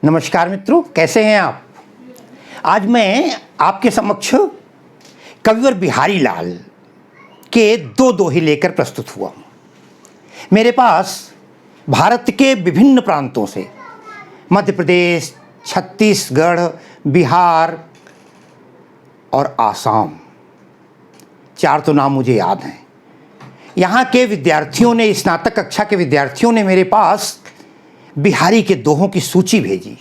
नमस्कार मित्रों, कैसे हैं आप। आज मैं आपके समक्ष कविवर बिहारी लाल के दो दोहे लेकर प्रस्तुत हुआ हूँ। मेरे पास भारत के विभिन्न प्रांतों से मध्य प्रदेश, छत्तीसगढ़, बिहार और आसाम, 4 तो नाम मुझे याद हैं। यहाँ के विद्यार्थियों ने, स्नातक कक्षा के विद्यार्थियों ने मेरे पास बिहारी के दोहों की सूची भेजी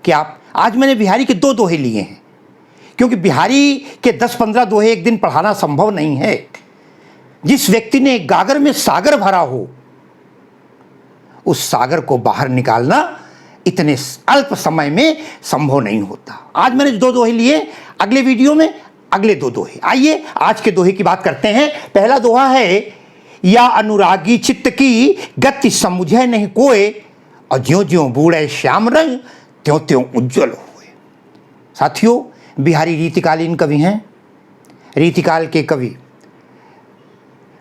कि आप, आज मैंने बिहारी के 2 दोहे लिए हैं, क्योंकि बिहारी के 10-15 दोहे एक दिन पढ़ाना संभव नहीं है। जिस व्यक्ति ने गागर में सागर भरा हो, उस सागर को बाहर निकालना इतने अल्प समय में संभव नहीं होता। आज मैंने 2 दोहे लिए, अगले वीडियो में अगले 2 दोहे। आइए आज के दोहे की बात करते हैं। पहला दोहा है, या अनुरागी चित्त की गति समझे नहीं कोय, और ज्यों ज्यों बूढ़े श्याम रंग त्यों त्यों उज्जवल हुए। साथियों, बिहारी रीतिकालीन कवि हैं। रीतिकाल के कवि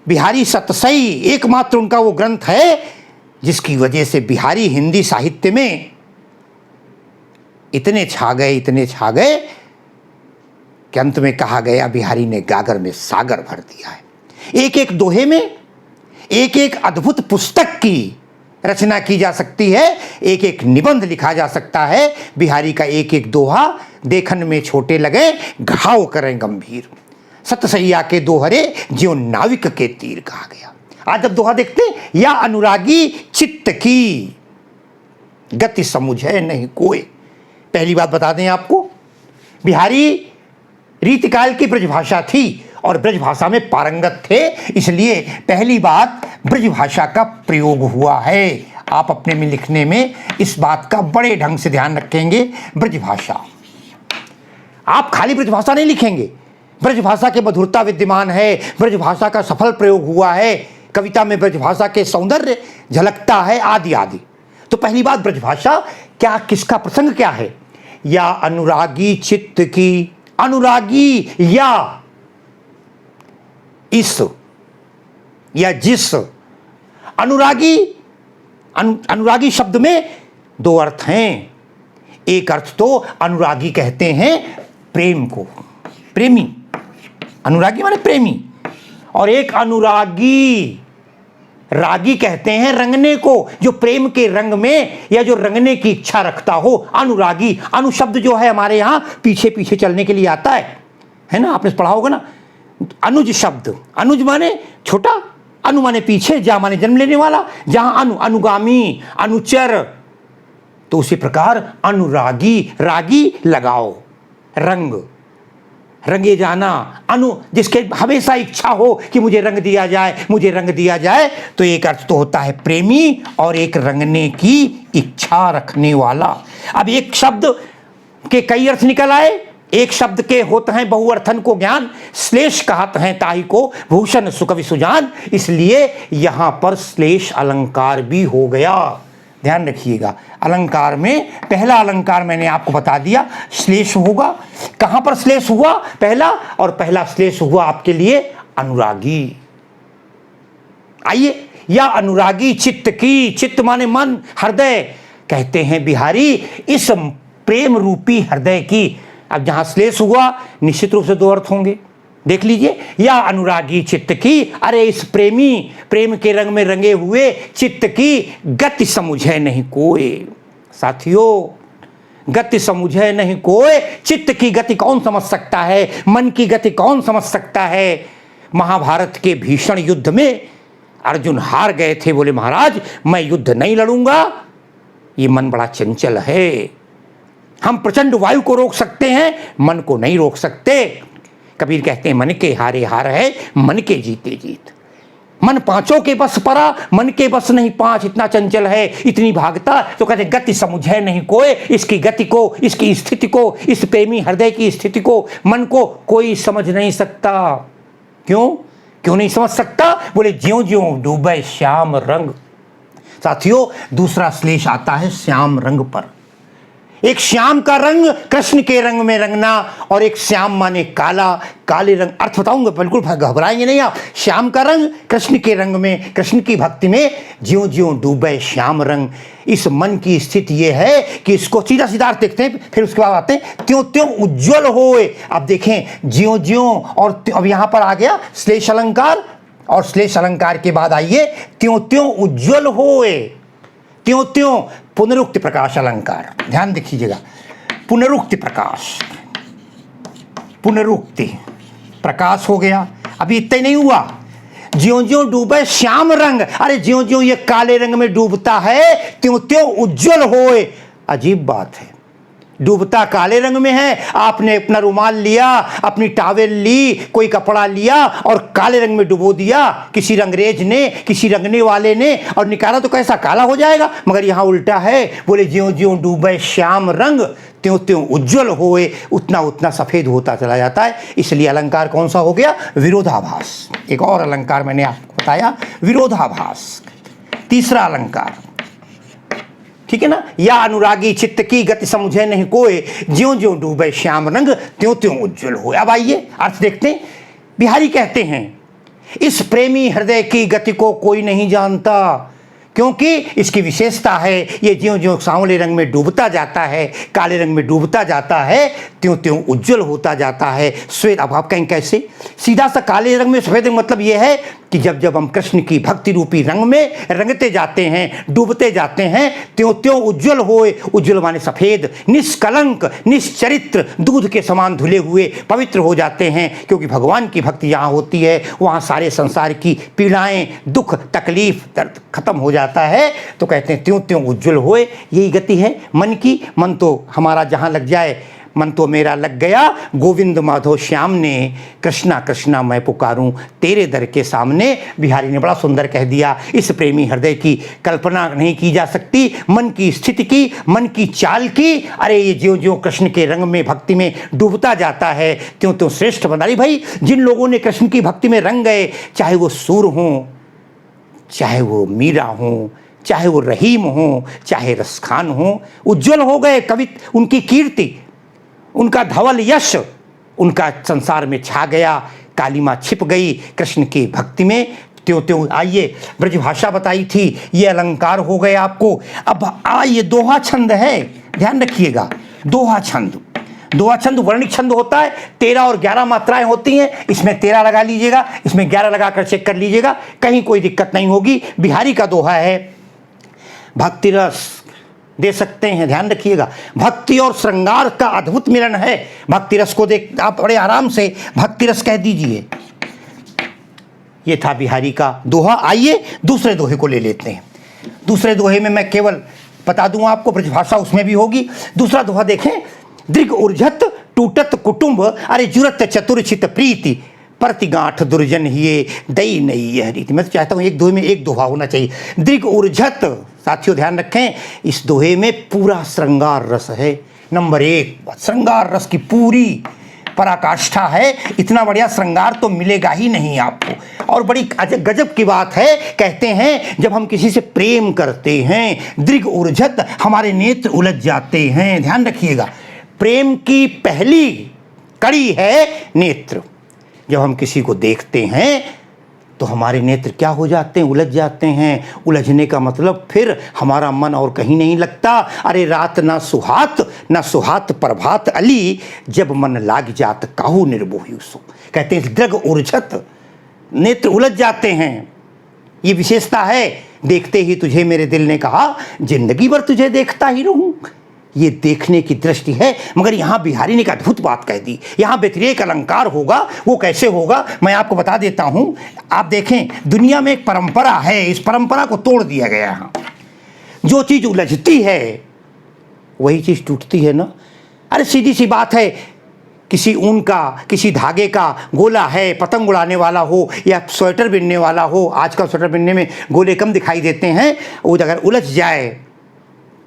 बिहारी सतसई एकमात्र उनका वो ग्रंथ है जिसकी वजह से बिहारी हिंदी साहित्य में इतने छा गए कि अंत में कहा गया बिहारी ने गागर में सागर भर दिया है। एक एक दोहे में एक एक अद्भुत पुस्तक की रचना की जा सकती है, एक एक निबंध लिखा जा सकता है। बिहारी का एक एक दोहा देखन में छोटे लगे, घाव करें गंभीर। सतसैया के दोहरे ज्यों नाविक के तीर कहा गया। आज जब दोहा देखते हैं, या अनुरागी चित्त की गति समझे नहीं कोय। पहली बात बता दें आपको, बिहारी रीतिकाल की ब्रजभाषा थी और ब्रजभाषा में पारंगत थे, इसलिए पहली बात ब्रजभाषा का प्रयोग हुआ है। आप अपने में लिखने में इस बात का बड़े ढंग से ध्यान रखेंगे। ब्रजभाषा, आप खाली ब्रजभाषा नहीं लिखेंगे, ब्रजभाषा के मधुरता विद्यमान है, ब्रजभाषा का सफल प्रयोग हुआ है, कविता में ब्रजभाषा के सौंदर्य झलकता है, आदि आदि। तो पहली बात, ब्रजभाषा क्या, किसका प्रसंग क्या है। या अनुरागी चित्त की, अनुरागी या इस या जिस। अनुरागी शब्द में 2 अर्थ हैं। एक अर्थ तो अनुरागी कहते हैं प्रेम को, प्रेमी, अनुरागी माने प्रेमी, और एक अनुरागी, रागी कहते हैं रंगने को, जो प्रेम के रंग में या जो रंगने की इच्छा रखता हो। अनुरागी, अनु शब्द जो है हमारे यहाँ पीछे पीछे चलने के लिए आता है ना, आपने पढ़ा होगा ना। अनुज शब्द, अनुज माने छोटा, अनु माने पीछे, जा माने जन्म लेने वाला, जहां अनु अनुगामी, अनुचर। तो उसी प्रकार अनुरागी, रागी लगाओ, रंग, रंगे जाना, अनु जिसके हमेशा इच्छा हो कि मुझे रंग दिया जाए, मुझे रंग दिया जाए। तो एक अर्थ तो होता है प्रेमी और एक रंगने की इच्छा रखने वाला। अब एक शब्द के कई अर्थ निकल आए, एक शब्द के होते हैं बहुअर्थन को ज्ञान, श्लेष कहते हैं ताही को भूषण सुकवि सुजान, इसलिए यहां पर श्लेष अलंकार भी हो गया। ध्यान रखिएगा, अलंकार में पहला अलंकार मैंने आपको बता दिया, श्लेष होगा। कहां पर श्लेष हुआ पहला, और पहला श्लेष हुआ आपके लिए अनुरागी। आइए, या अनुरागी चित्त की, चित्त माने मन, हृदय, कहते हैं बिहारी इस प्रेम रूपी हृदय की। अब जहां श्लेष हुआ निश्चित रूप से 2 अर्थ होंगे, देख लीजिए। या अनुरागी चित्त की, अरे इस प्रेमी, प्रेम के रंग में रंगे हुए चित्त की गति समझे नहीं कोय। साथियों, गति समझे नहीं कोय, चित्त की गति कौन समझ सकता है, मन की गति कौन समझ सकता है। महाभारत के भीषण युद्ध में अर्जुन हार गए थे, बोले महाराज मैं युद्ध नहीं लड़ूंगा, ये मन बड़ा चंचल है। हम प्रचंड वायु को रोक सकते हैं, मन को नहीं रोक सकते। कबीर कहते हैं मन के हारे हार है, मन के जीते जीत। मन 5 के बस परा, मन के बस नहीं 5, इतना चंचल है, इतनी भागता। तो कहते गति समझे नहीं कोय, इसकी गति को, इसकी स्थिति को, इस प्रेमी हृदय की स्थिति को, मन को कोई समझ नहीं सकता। क्यों नहीं समझ सकता, बोले ज्यों ज्यों डूबे श्याम रंग। साथियों, दूसरा श्लेष आता है श्याम रंग पर। एक श्याम का रंग कृष्ण के रंग में रंगना, और एक श्याम माने काला, काले रंग। अर्थ बताऊंगा, बिल्कुल घबराएंगे नहीं आप। श्याम का रंग कृष्ण के रंग में, कृष्ण की भक्ति में ज्यों ज्यों डूबे श्याम रंग। इस मन की स्थिति ये है कि इसको सीधा सीधा अर्थ देखते हैं, फिर उसके बाद आते हैं त्यों त्यों उज्ज्वल होए। अब देखें ज्यों ज्यों, और अब यहां पर आ गया श्लेष अलंकार, और श्लेष अलंकार के बाद आइए त्यों त्यों उज्ज्वल होए। त्यों त्यों पुनरुक्ति प्रकाश अलंकार, ध्यान देखिएगा। पुनरुक्ति प्रकाश, पुनरुक्ति प्रकाश हो गया। अभी इतना नहीं हुआ, ज्यों ज्यों डूबे श्याम रंग। अरे ज्यों ज्यों ये काले रंग में डूबता है त्यों त्यों उज्जवल होए। अजीब बात है, डूबता काले रंग में है, आपने अपना रुमाल लिया, अपनी टॉवेल ली, कोई कपड़ा लिया और काले रंग में डुबो दिया किसी रंगरेज ने, किसी रंगने वाले ने, और निकाला तो कैसा काला हो जाएगा। मगर यहां उल्टा है, बोले ज्यों ज्यों डूबे श्याम रंग त्यों त्यों उज्जवल होए, उतना उतना सफेद होता चला जाता है। इसलिए अलंकार कौन सा हो गया? विरोधाभास। एक और अलंकार मैंने आपको बताया, विरोधाभास। तीसरा अलंकार, ठीक है ना, या अनुरागी चित्त की गति समझे नहीं कोई, ज्यों ज्यों डूबे श्याम रंग त्यों त्यों उज्जवल हो। अब आइए अर्थ देखते हैं। बिहारी कहते हैं, इस प्रेमी हृदय की गति को कोई नहीं जानता, क्योंकि इसकी विशेषता है ये ज्यों ज्यों सांवले रंग में डूबता जाता है, काले रंग में डूबता जाता है, त्यों त्यों उज्जवल होता जाता है। श्वेत, अब आप कहें कैसे? सीधा सा काले रंग में सफेद रंग, मतलब यह है कि जब जब हम कृष्ण की भक्ति रूपी रंग में रंगते जाते हैं, डूबते जाते हैं, त्यों त्यों उज्जवल होए। उज्जवल माने सफेद, निष्कलंक, निश्चरित्र, दूध के समान धुले हुए पवित्र हो जाते हैं। क्योंकि भगवान की भक्ति जहाँ होती है वहाँ सारे संसार की पीड़ाएं, दुख, तकलीफ, दर्द खत्म हो जाता है। तो कहते हैं त्यों त्यों उज्जवल होए। यही गति है मन की। मन तो हमारा जहाँ लग जाए, मन तो मेरा लग गया गोविंद माधो श्याम ने, कृष्णा कृष्णा मैं पुकारूं तेरे दर के सामने। बिहारी ने बड़ा सुंदर कह दिया। इस प्रेमी हृदय की कल्पना नहीं की जा सकती, मन की स्थिति की, मन की चाल की। अरे ये ज्यों ज्यों कृष्ण के रंग में भक्ति में डूबता जाता है त्यों त्यों श्रेष्ठ बना रही। भाई जिन लोगों ने कृष्ण की भक्ति में रंग गए, चाहे वो सूर हों, चाहे वो मीरा हों, चाहे वो रहीम हों, चाहे रसखान हों, उज्जवल हो गए। कवि उनकी कीर्ति, उनका धवल यश उनका संसार में छा गया, कालीमा छिप गई कृष्ण की भक्ति में। त्यों त्यों। आइए ब्रजभाषा बताई थी, ये अलंकार हो गए आपको। अब आइए दोहा छंद है, ध्यान रखिएगा। दोहा छंद, दोहा छंद वर्णिक छंद होता है। 13 और 11 मात्राएं होती हैं। इसमें 13 लगा लीजिएगा, इसमें 11 लगाकर चेक कर लीजिएगा, कहीं कोई दिक्कत नहीं होगी। बिहारी का दोहा है, भक्ति रस दे सकते हैं, ध्यान रखिएगा। भक्ति और श्रृंगार का अद्भुत मिलन है। भक्ति रस को देख आप बड़े आराम से भक्ति रस कह दीजिए। ये था बिहारी का दोहा। आइए दूसरे दोहे को ले लेते हैं। दूसरे दोहे में मैं केवल बता दूं आपको, ब्रजभाषा उसमें भी होगी। दूसरा दोहा देखें, दृग उर्झत टूटत कुटुंब, अरे जुरत चतुरचित प्रीति, प्रतिगांठ दुर्जन हिये दई नई यह रीति। मैं तो चाहता हूं एक दोहे में एक दोहा होना चाहिए। दृग उर्झत, साथियों ध्यान रखें, इस दोहे में पूरा श्रृंगार रस है। नंबर 1 श्रृंगार रस की पूरी पराकाष्ठा है। इतना बढ़िया श्रृंगार तो मिलेगा ही नहीं आपको। और बड़ी गजब की बात है, कहते हैं जब हम किसी से प्रेम करते हैं, दृग उर्झत, हमारे नेत्र उलझ जाते हैं। ध्यान रखिएगा, प्रेम की पहली कड़ी है नेत्र। जब हम किसी को देखते हैं तो हमारे नेत्र क्या हो जाते हैं? उलझ जाते हैं। उलझने का मतलब फिर हमारा मन और कहीं नहीं लगता। अरे रात ना सुहात प्रभात अली, जब मन लाग जात काहू निर्मोही सो। कहते हैं दृग उर्झत, नेत्र उलझ जाते हैं। ये विशेषता है। देखते ही तुझे मेरे दिल ने कहा, जिंदगी भर तुझे देखता ही रहूं। ये देखने की दृष्टि है। मगर यहाँ बिहारी ने एक अद्भुत बात कह दी। यहाँ व्यतिरेक अलंकार होगा। वो कैसे होगा मैं आपको बता देता हूँ। आप देखें, दुनिया में एक परंपरा है, इस परंपरा को तोड़ दिया गया है। जो चीज़ उलझती है वही चीज़ टूटती है ना। अरे सीधी सी बात है, किसी ऊन का, किसी धागे का गोला है, पतंग उड़ाने वाला हो या स्वेटर बिनने वाला हो। आजकल स्वेटर बिनने में गोले कम दिखाई देते हैं। वो अगर उलझ जाए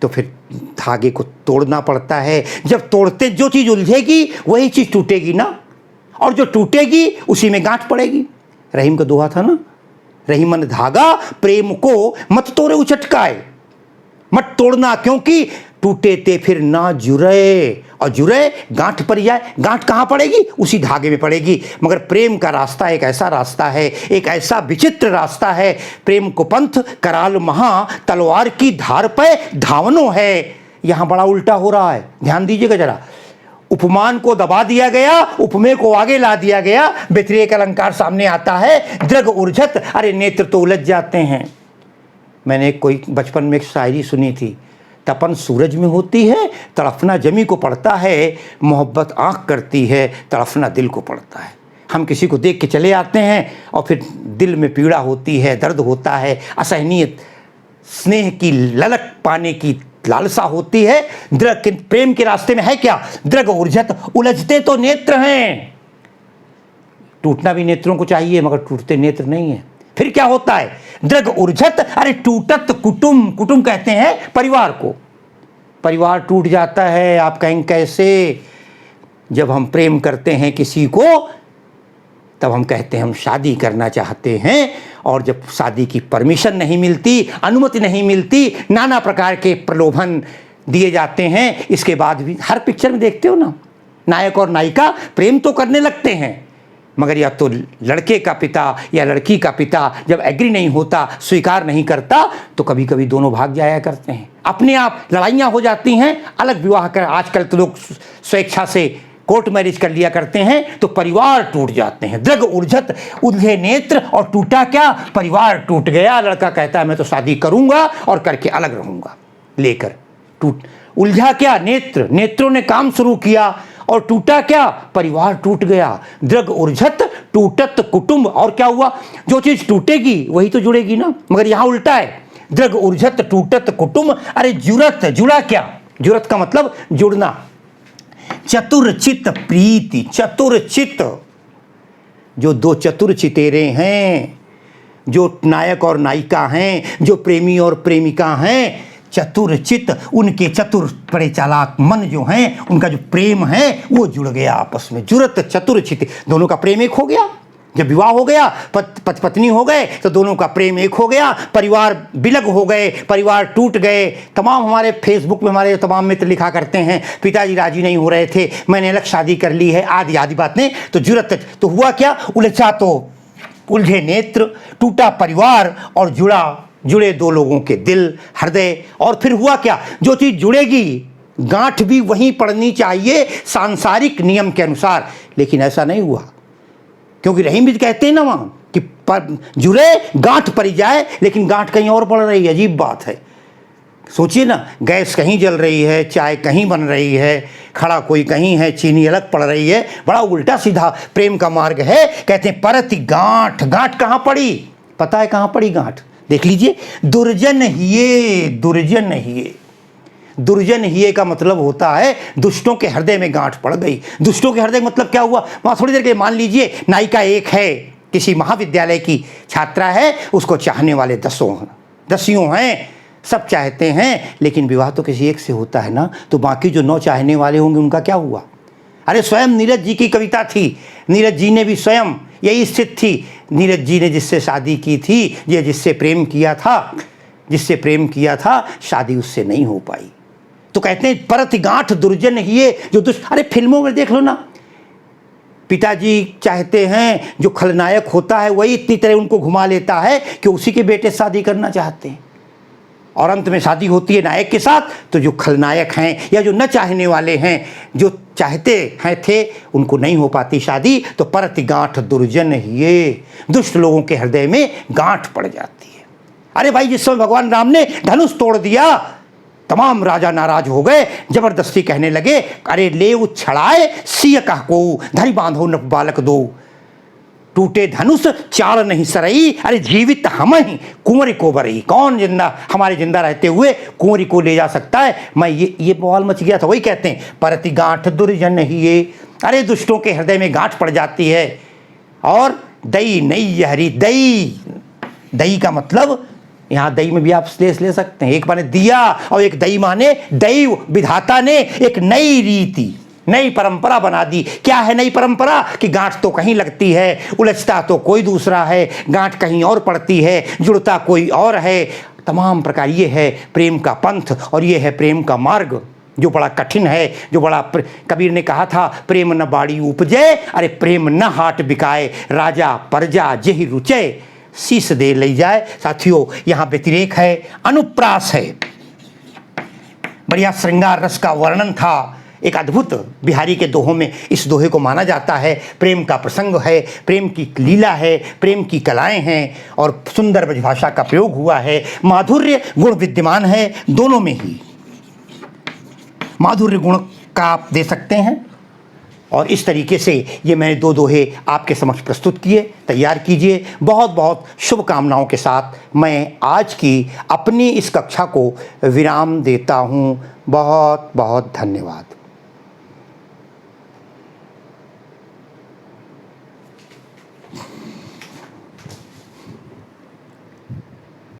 तो फिर धागे को तोड़ना पड़ता है। जब तोड़ते जो चीज़ उलझेगी वही चीज़ टूटेगी ना, और जो टूटेगी उसी में गांठ पड़ेगी। रहीम का दोहा था ना, रहीमन धागा प्रेम को मत तोड़े उचटकाए। मत तोड़ना, क्योंकि टूटे ते फिर ना जुरे, और जुरे गांठ पड़ जाए, गांठ कहाँ पड़ेगी? उसी धागे में पड़ेगी। मगर प्रेम का रास्ता एक ऐसा रास्ता है, एक ऐसा विचित्र रास्ता है, प्रेम को पंथ कराल महा तलवार की धार पे धावनो है। यहाँ बड़ा उल्टा हो रहा है, ध्यान दीजिएगा जरा। उपमान को दबा दिया गया, उपमेय को आगे ला दिया गया, व्यतिरेक अलंकार सामने आता है। दृग उर्झत, अरे नेत्र तो उलझ जाते हैं। मैंने कोई बचपन में एक शायरी सुनी थी, तपन सूरज में होती है, तड़फना जमी को पड़ता है, मोहब्बत आँख करती है, तड़फना दिल को पड़ता है। हम किसी को देख के चले आते हैं और फिर दिल में पीड़ा होती है, दर्द होता है, असहनीय स्नेह की ललक पाने की लालसा होती है। दृग प्रेम के रास्ते में है क्या? दृग उर्झत, उलझते तो नेत्र हैं। टूटना भी नेत्रों को चाहिए, मगर टूटते नेत्र नहीं है। फिर क्या होता है? दृग उर्झत, अरे टूटत कुटुंब, कुटुंब कहते हैं परिवार को। परिवार टूट जाता है। आप कहेंगे कैसे? जब हम प्रेम करते हैं किसी को, तब हम कहते हैं हम शादी करना चाहते हैं, और जब शादी की परमिशन नहीं मिलती, अनुमति नहीं मिलती, नाना प्रकार के प्रलोभन दिए जाते हैं। इसके बाद भी हर पिक्चर में देखते हो ना, नायक और नायिका प्रेम तो करने लगते हैं, मगर या तो लड़के का पिता या लड़की का पिता जब एग्री नहीं होता, स्वीकार नहीं करता, तो कभी कभी दोनों भाग जाया करते हैं। अपने आप लड़ाइयाँ हो जाती हैं, अलग विवाह कर, आजकल तो लोग स्वेच्छा से कोर्ट मैरिज कर लिया करते हैं, तो परिवार टूट जाते हैं। दृग उर्झत, उलझे नेत्र, और टूटा क्या? परिवार टूट गया। लड़का कहता है मैं तो शादी करूंगा और करके अलग रहूंगा, लेकर टूट उलझा क्या? नेत्र, नेत्रों ने काम शुरू किया, और टूटा क्या? परिवार टूट गया। दृग उर्झत टूटत कुटुंब, और क्या हुआ? जो चीज टूटेगी वही तो जुड़ेगी ना, मगर यहां उल्टा है। दृग उर्झत टूटत कुटुंब, अरे जुरत, जुड़ा क्या? जुरत का मतलब जुड़ना। चतुरचित प्रीति, चतुरचित, जो दो चतुर चितेरे हैं, जो नायक और नायिका हैं, जो प्रेमी और प्रेमिका हैं, चतुरचित, उनके चतुर बड़े चालाक मन जो हैं, उनका जो प्रेम है वो जुड़ गया आपस में। जुरत चतुरचित, दोनों का प्रेम एक हो गया। जब विवाह हो गया, पति पत्नी हो गए, तो दोनों का प्रेम एक हो गया। परिवार बिलग हो गए, परिवार टूट गए। तमाम हमारे फेसबुक में हमारे तमाम मित्र लिखा करते हैं, पिताजी राजी नहीं हो रहे थे, मैंने अलग शादी कर ली है, आदि आदि बातें। तो जुरत, तो हुआ क्या? उलझा तो उलझे नेत्र, टूटा परिवार, और जुड़े दो लोगों के दिल, हृदय। और फिर हुआ क्या? जो चीज़ जुड़ेगी, गांठ भी वहीं पड़नी चाहिए सांसारिक नियम के अनुसार, लेकिन ऐसा नहीं हुआ। क्योंकि रहीम भी कहते हैं ना वहाँ कि जुड़े गांठ पड़ जाए, लेकिन गांठ कहीं और पड़ रही है। अजीब बात है। सोचिए ना, गैस कहीं जल रही है, चाय कहीं बन रही है, खड़ा कोई कहीं है, चीनी अलग पड़ रही है। बड़ा उल्टा सीधा प्रेम का मार्ग है। कहते हैं परति गांठ, गांठ कहाँ पड़ी? पता है कहाँ पड़ी गांठ? देख लीजिए, दुर्जन हिये, दुर्जन हिये। दुर्जन हिये का मतलब होता है दुष्टों के हृदय में गांठ पड़ गई। दुष्टों के हृदय मतलब क्या हुआ? वहाँ थोड़ी देर के मान लीजिए नायिका एक है, किसी महाविद्यालय की छात्रा है, उसको चाहने वाले दसियों हैं, सब चाहते हैं, लेकिन विवाह तो किसी एक से होता है ना, तो बाकी जो 9 चाहने वाले होंगे उनका क्या हुआ? अरे स्वयं नीरज जी की कविता थी, नीरज जी ने भी स्वयं यही स्थिति थी। नीरज जी ने जिससे शादी की थी, ये जिससे प्रेम किया था, शादी उससे नहीं हो पाई। तो कहते हैं परत गांठ दुर्जन हिये, जो अरे फिल्मों में देख लो ना, पिताजी चाहते हैं जो खलनायक होता है वही इतनी तरह उनको घुमा लेता है कि उसी के बेटे शादी करना चाहते हैं, और अंत में शादी होती है नायक के साथ। तो जो खलनायक हैं या जो न चाहने वाले हैं, जो चाहते हैं थे, उनको नहीं हो पाती शादी। तो परति गांठ दुर्जन हिये, दुष्ट लोगों के हृदय में गांठ पड़ जाती है। अरे भाई, जिस समय भगवान राम ने धनुष तोड़ दिया, तमाम राजा नाराज हो गए, जबरदस्ती कहने लगे, अरे ले छड़ाए सिय कह को, धरि बांधो न बालक दो, टूटे धनुष चाल नहीं सरई, अरे जीवित हम ही कुंवरी को बरई। कौन जिंदा, हमारे जिंदा रहते हुए कुंवरी को ले जा सकता है? मैं ये बवाल मच गया था। वही कहते हैं परति गांठ दुर्जन हिये, अरे दुष्टों के हृदय में गांठ पड़ जाती है। और दई नहीं हरी, दई का मतलब यहाँ दई में भी आप श्लेष ले सकते हैं। एक माने दिया और एक दई माने दैव, विधाता ने एक नई रीति, नई परंपरा बना दी। क्या है नई परंपरा? कि गांठ तो कहीं लगती है, उलझता तो कोई दूसरा है, गांठ कहीं और पड़ती है, जुड़ता कोई और है। तमाम प्रकार। ये है प्रेम का पंथ और ये है प्रेम का मार्ग जो बड़ा कठिन है, जो बड़ा कबीर ने कहा था, प्रेम न बाड़ी उपजे, अरे प्रेम न हाट बिकाए, राजा प्रजा जेहि रुचे, शीस दे ले जाए। साथियों, यहाँ व्यतिरेक है, अनुप्रास है, बढ़िया श्रृंगार रस का वर्णन था। एक अद्भुत बिहारी के दोहों में इस दोहे को माना जाता है। प्रेम का प्रसंग है, प्रेम की लीला है, प्रेम की कलाएं हैं और सुंदर ब्रजभाषा का प्रयोग हुआ है। माधुर्य गुण विद्यमान है दोनों में ही, माधुर्य गुण का आप दे सकते हैं। और इस तरीके से ये मैंने 2 दोहे आपके समक्ष प्रस्तुत किए। तैयार कीजिए। बहुत बहुत शुभकामनाओं के साथ मैं आज की अपनी इस कक्षा को विराम देता हूँ। बहुत बहुत धन्यवाद।